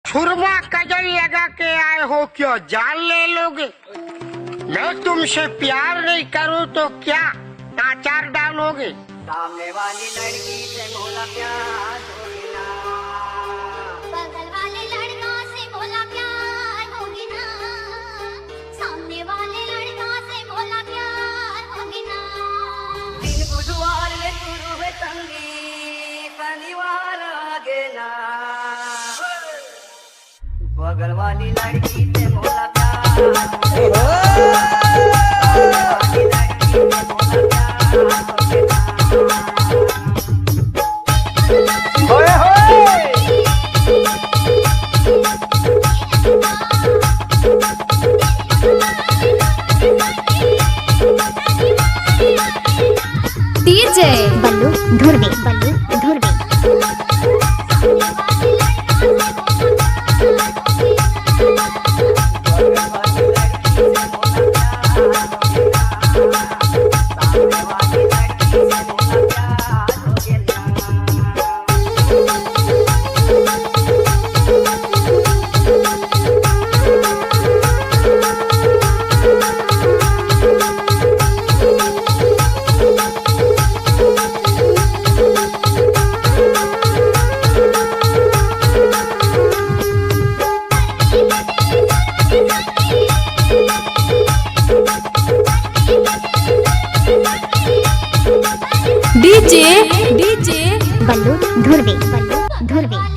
छुरमा causal लगा के आए हो, क्यों जान ले लोगे? मैं तुमसे प्यार नहीं करूं तो क्या नाचार डालोगे? सामने वाली लड़की से बोला प्यार होगी ना, बगल वाले लड़का से बोला प्यार होगी ना, सामने वाले लड़का से बोला प्यार होगी ना। दिन बुधवार में शुरू है संगीत, शनिवार आगे ना, बगल वाली लड़की से बोला प्यार होगी ना, सामने वाली लड़की से बोला प्यार होगी ना। होए होए डीजे बल्लू धुरवे, बल्लू धुरवे। डीजे बल्लू धुरवे, बल्लू धुरवे।